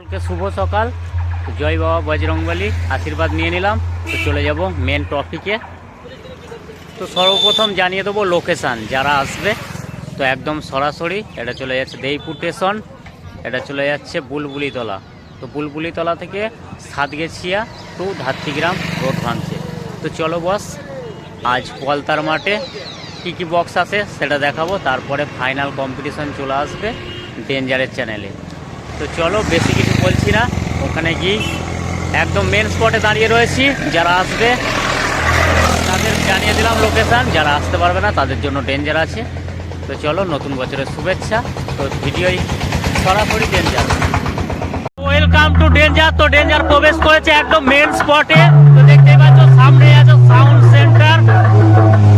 সকলকে শুভ সকাল। জয় বাবা বজরংবলী, আশীর্বাদ নিয়ে নিলাম। তো চলে যাব মেন টপিকে। তো সর্বপ্রথম জানিয়ে দেবো লোকেশান যারা আসবে। তো একদম সরাসরি এটা চলে যাচ্ছে দেইপুর স্টেশন, এটা চলে যাচ্ছে বুলবুলিতলা। তো বুলবুলিতলা থেকে সাতগেছিয়া টু ধাত্রীগ্রাম রোড ভাঙছে। তো চলো বস, আজ পলতার মাঠে কী কী বক্স আছে সেটা দেখাবো, তারপরে ফাইনাল কম্পিটিশন চলে আসবে ডেঞ্জারের চ্যানেলে। তো চলো, বেশি কিছু বলছি না, ওখানে গিয়ে একদম মেন স্পটে দাঁড়িয়ে রয়েছি। যারা আসবে তাদের জানিয়ে দিলাম লোকেশান, যারা আসতে পারবে না তাদের জন্য ডেঞ্জার আছে। তো চলো, নতুন বছরের শুভেচ্ছা। তো ভিডিওই সরাসরি ডেঞ্জার। Welcome to danger. তো ডেঞ্জার প্রবেশ করেছে একদম মেন স্পটে। তো দেখতেই পাচ্ছ সামনে আছে সাউন্ড সেন্টার।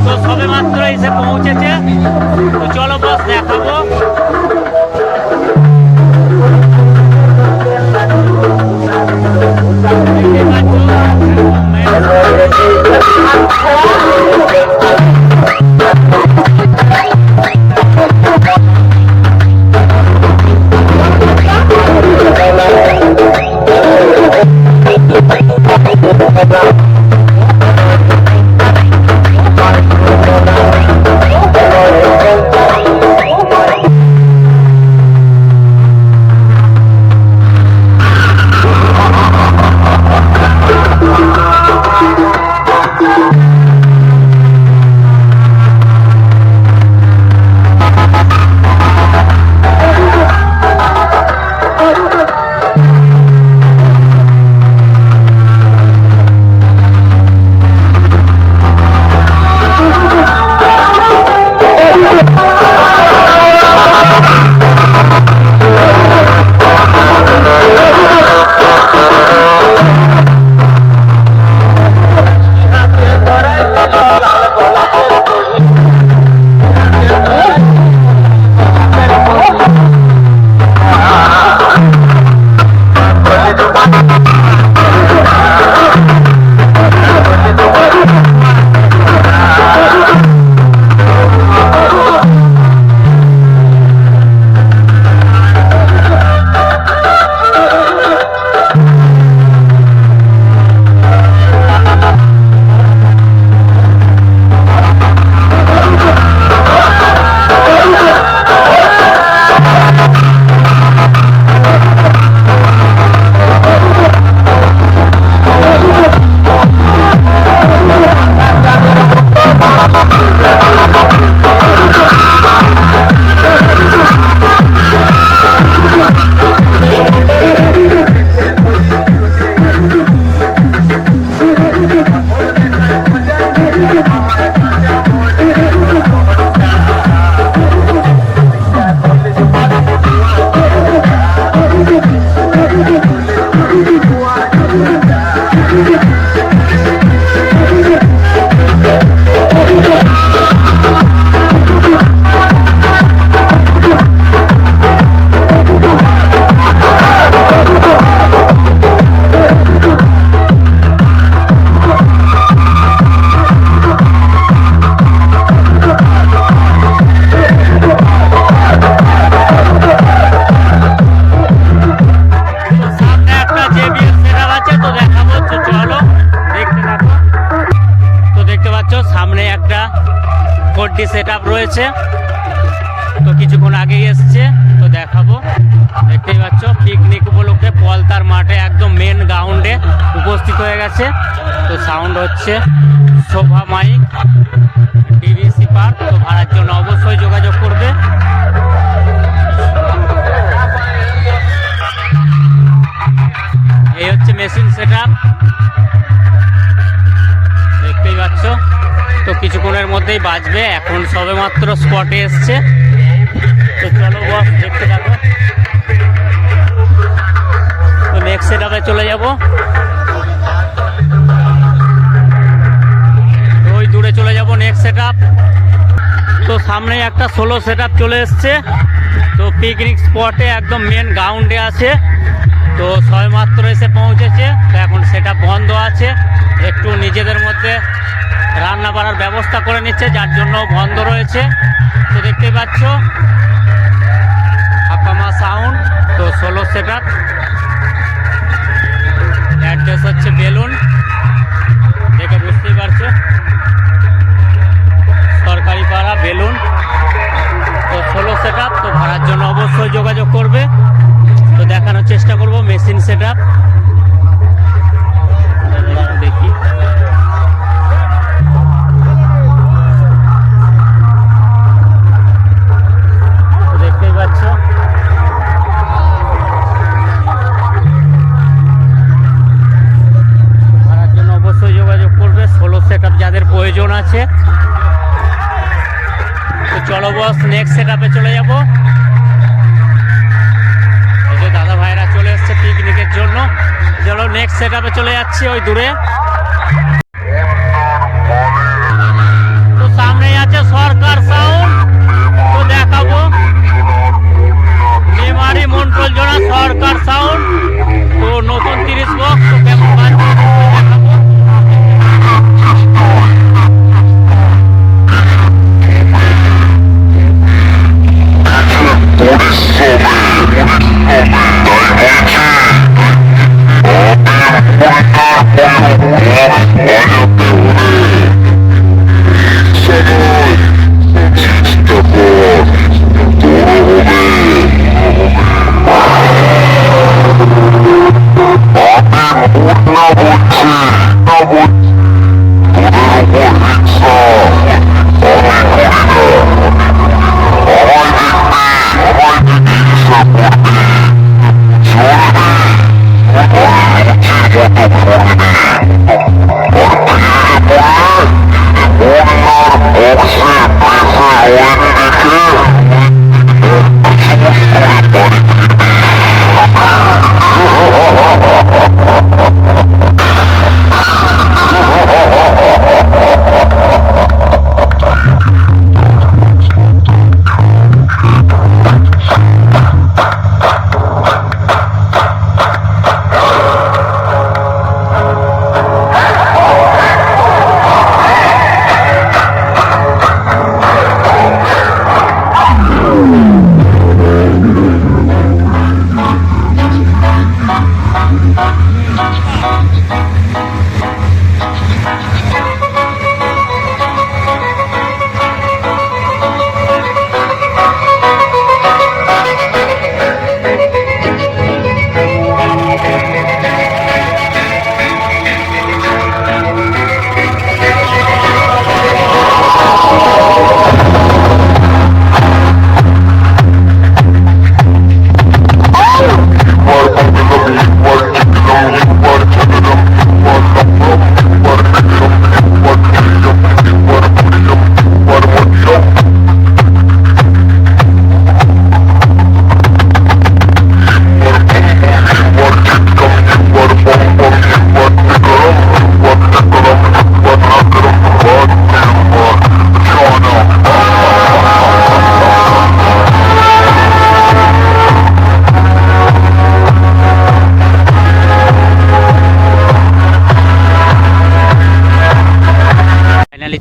তো সবে মাত্র এসে পৌঁছেছে। তো চলো বস, দেখাবো। সেটআপ রয়েছে, তো কিছুক্ষণ আগেই এসছে, তো দেখাবো। দেখতেই পাচ্ছ পিকনিক উপলক্ষে পলতার মাঠে একদম মেন গ্রাউন্ডে উপস্থিত হয়ে গেছে। তো সাউন্ড হচ্ছে শোভা মাইক ডিভিসি পার্ক। তো ভাড়ার জন্য অবশ্যই যোগাযোগ করবে। এই হচ্ছে মেশিন সেটআপ, দেখতেই পাচ্ছ। তো কিছুক্ষণের মধ্যেই বাজবে, এখন সবে মাত্র স্পটে এসছে। তো চলো বস, দেখতে থাকো। তো নেক্সট সেটআপে চলে যাব। ওই দূরে চলে যাব নেক্সট সেটআপ। তো সামনে একটা সোলো সেটআপ চলে এসছে। তো পিকনিক স্পটে একদম মেন গ্রাউন্ডে আছে। তো সবে মাত্র এসে পৌঁছেছে। তো এখন সেটআপ বন্ধ আছে, একটু নিজেদের মধ্যে রান্না বাড়ার ব্যবস্থা করে নিচ্ছে, যার জন্য বন্ধ রয়েছে। তো দেখতে পাচ্ছ আকামা সাউন্ড। তো সোলো সেটআপ বেলুন। তো 16 সেট আপ, তো ভাড়ার জন্য অবশ্যই যোগাযোগ করবে। তো দেখানোর চেষ্টা করব মেশিন সেট আপ। দেখি দেখতেই পাচ্ছ ভাড়ার জন্য অবশ্যই যোগাযোগ করবে 16 সেট আপ যাদের প্রয়োজন আছে। তো চলো বস নেক্সট সেট আপে চলে যাব। এই যে দাদা ভাইরা চলে এসছে পিকনিকের জন্য। চলো নেক্সট সেট আপে চলে যাচ্ছি ওই দূরে। তো সামনেই আছে সরকার সাউন্ড, তো দেখাবো মেমারি মন্টল জোড়া সরকার সাউন্ড। তো নতুন 30 বক্স, তো কেমন বাজছে দেখাবো।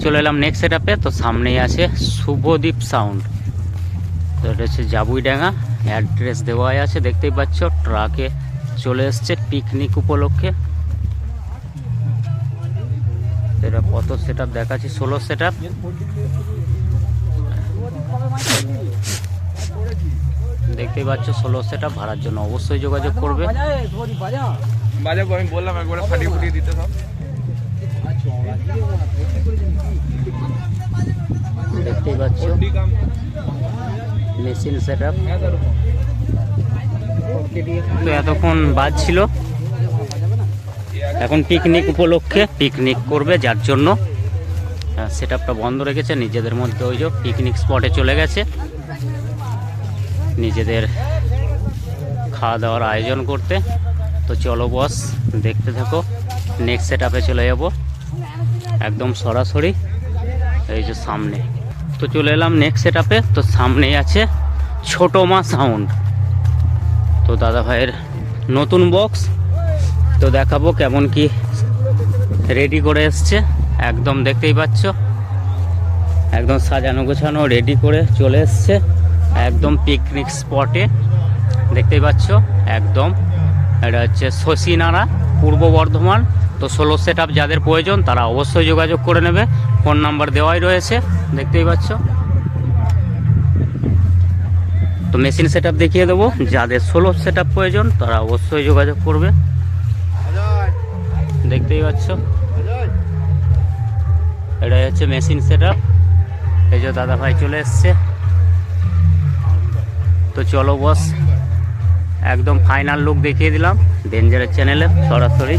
চলে এলাম নেক্সট সেট আপে। তো সামনেই আছে শুভদীপ সাউন্ড। তো এটা হচ্ছে জাবুইডাঙ্গা, অ্যাড্রেস দেওয়াই আছে দেখতেই পাচ্ছ। ট্রাকে চলে এসছে পিকনিক উপলক্ষে। এটা কত সেট আপ দেখাচ্ছি, 16 সেট আপ। দেখতেই পাচ্ছ 16 সেট আপ। ভাড়ার জন্য অবশ্যই যোগাযোগ করবে। বাজাবো, আমি বললাম একবারে ফাটিয়ে ফুটিয়ে দিতে সব। দেখতেই পাচ্ছ মেশিন সেট আপ। তো এতক্ষণ বাজছিল, এখন পিকনিক উপলক্ষে পিকনিক করবে, যার জন্য সেট আপটা বন্ধ রেখেছে। নিজেদের মধ্যে ওই যে পিকনিক স্পটে চলে গেছে নিজেদের খাওয়া দাওয়ার আয়োজন করতে। তো চলো বস দেখতে থাকো, নেক্সট সেট আপে চলে যাব একদম সরাসরি এই যে সামনে। তো চলে এলাম নেক্সট সেট আপে। তো সামনেই আছে ছোট মা সাউন্ড। তো দাদা ভাইয়ের নতুন বক্স, তো দেখাবো কেমন কি রেডি করে এসছে। একদম দেখতেই পাচ্ছ একদম সাজানো গোছানো রেডি করে চলে এসছে একদম পিকনিক স্পটে। দেখতেই পাচ্ছ একদম, এটা হচ্ছে শশীনারা, পূর্ব বর্ধমান। তো 16 সেট আপ যাদের প্রয়োজন তারা অবশ্যই যোগাযোগ করে নেবে, ফোন নাম্বার দেওয়াই রয়েছে দেখতেই পাচ্ছ। তো মেশিন সেট দেখিয়ে দেবো, যাদের 16 সেট প্রয়োজন তারা অবশ্যই যোগাযোগ করবে। দেখতেই পাচ্ছ এটাই হচ্ছে মেশিন সেট। এই যে দাদা ভাই চলে এসছে। তো চলো বস, একদম ফাইনাল লুক দেখিয়ে দিলাম ডেঞ্জারের চ্যানেলে সরাসরি।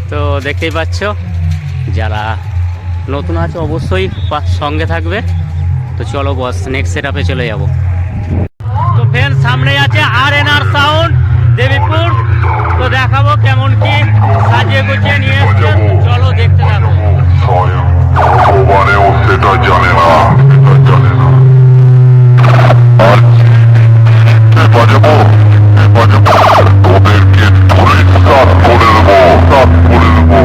তো দেখতেই পাচ্ছ, যারা নতুন আছে অবশ্যই সঙ্গে থাকবে। তো চলো বস, নেক্সট সেট আপে চলে যাব। তো ফ্রেন্ড, সামনে আছে RNR সাউন্ড দেবীপুর। তো দেখাবো কেমন কি সাজিয়ে গুছিয়ে নিয়ে এসছে। চলো দেখতে থাকো। সেটা জানে না, জানে না। বাজাবো বাজাবো, ওদেরকে ধরে সাত করে দেবো, সাত করে দেবো।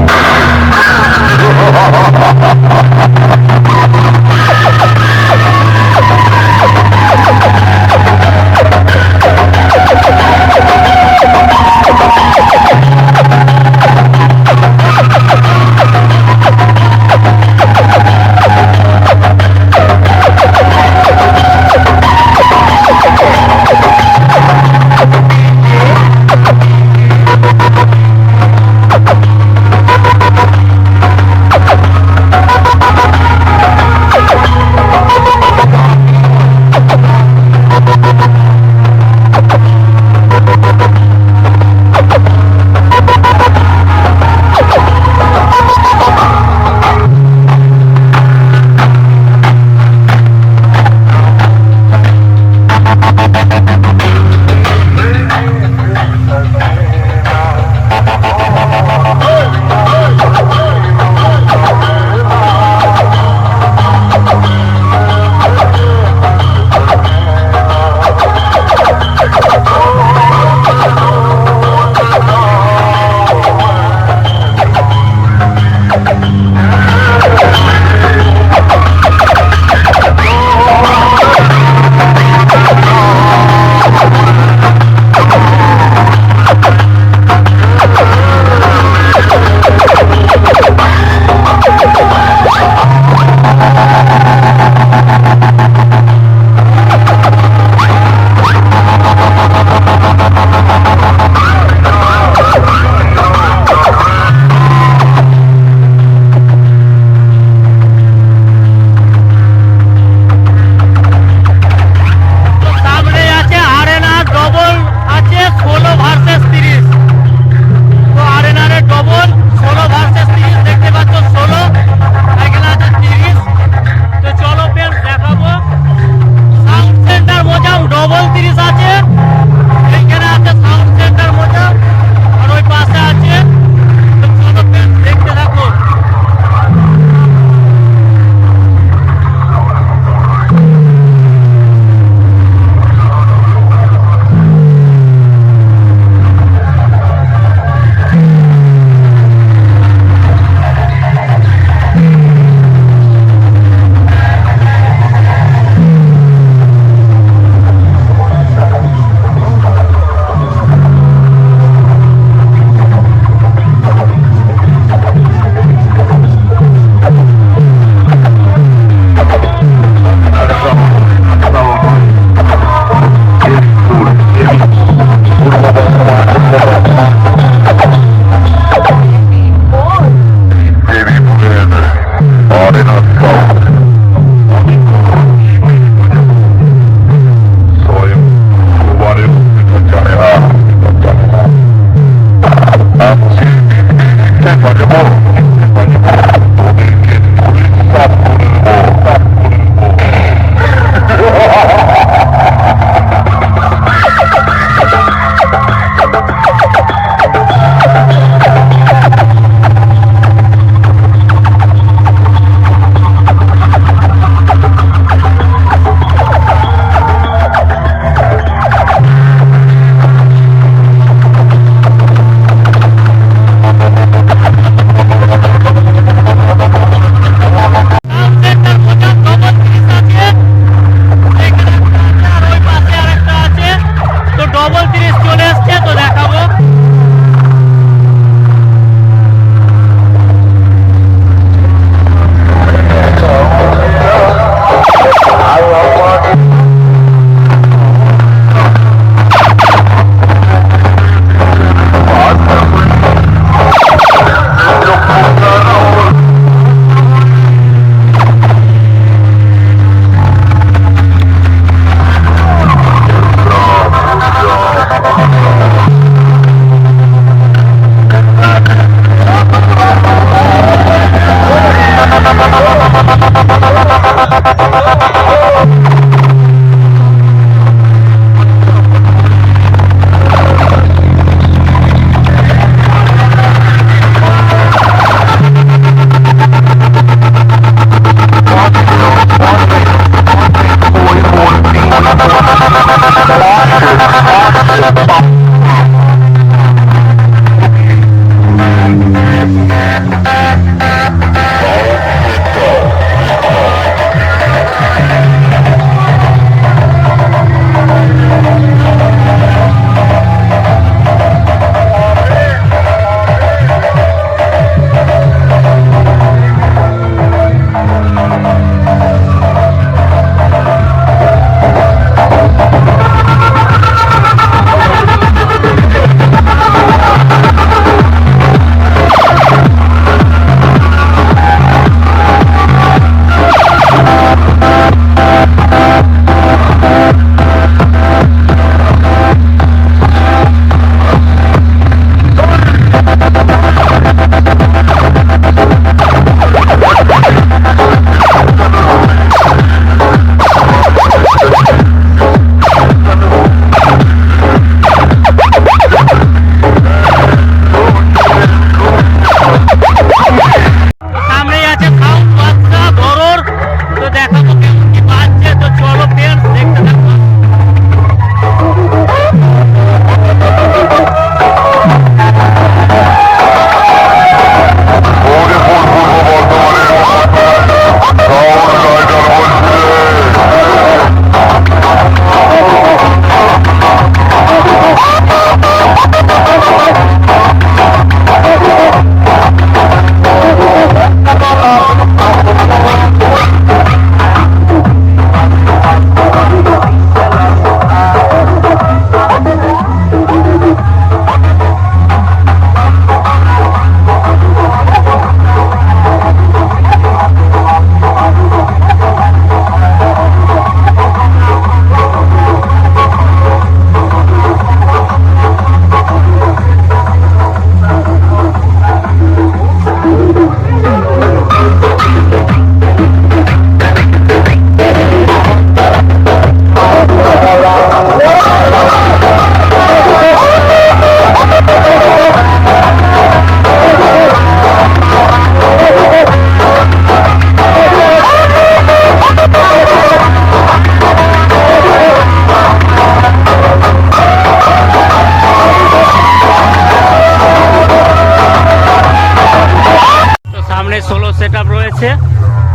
রয়েছে।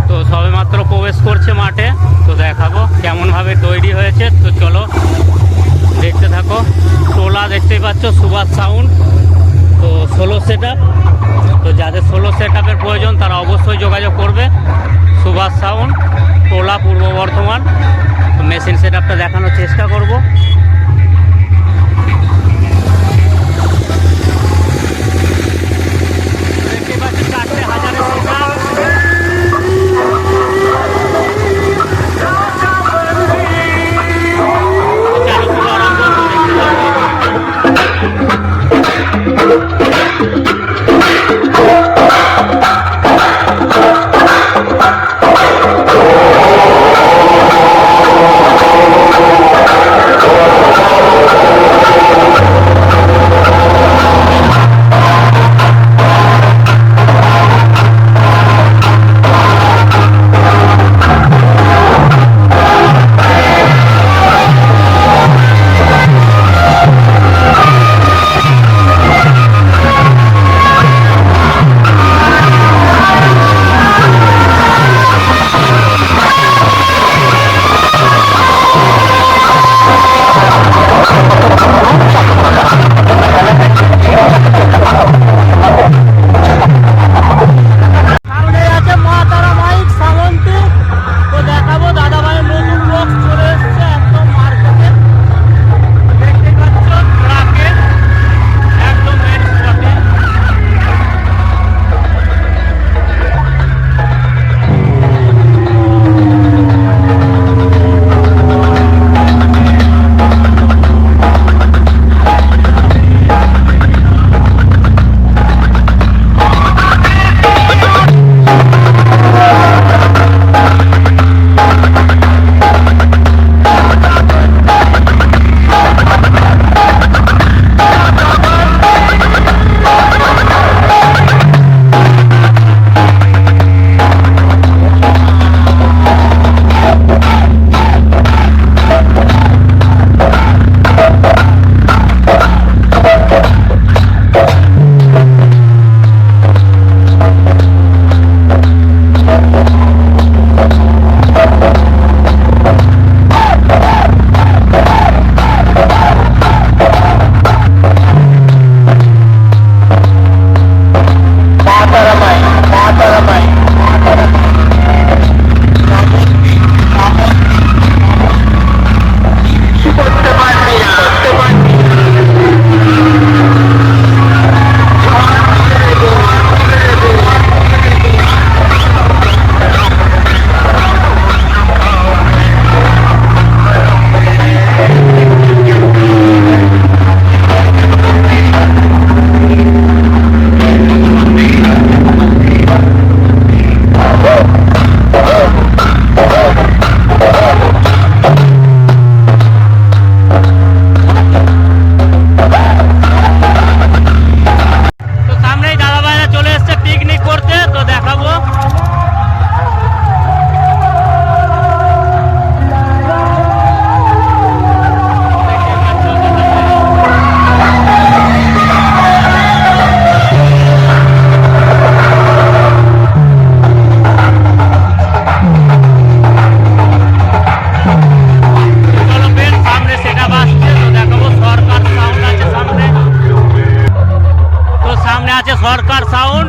তো সবেমাত্র প্রবেশ করছে মাঠে, তো দেখাবো কেমন ভাবে তৈরি হয়েছে। তো চলো দেখতে থাকো। টোলা দেখতেই পাচ্ছ, সুভাষ সাউন্ড। তো সোলো সেট আপ, তো যাদের সোলো সেট আপের প্রয়োজন তারা অবশ্যই যোগাযোগ করবে। সুভাষ সাউন্ড, টোলা, পূর্ব বর্ধমান। তো মেশিন সেট আপটা দেখানোর চেষ্টা করব। দেখতে পাচ্ছি 4টে হাজারের সেট আপ। চালু করে আরম্ভ দেখতে সাউন্ড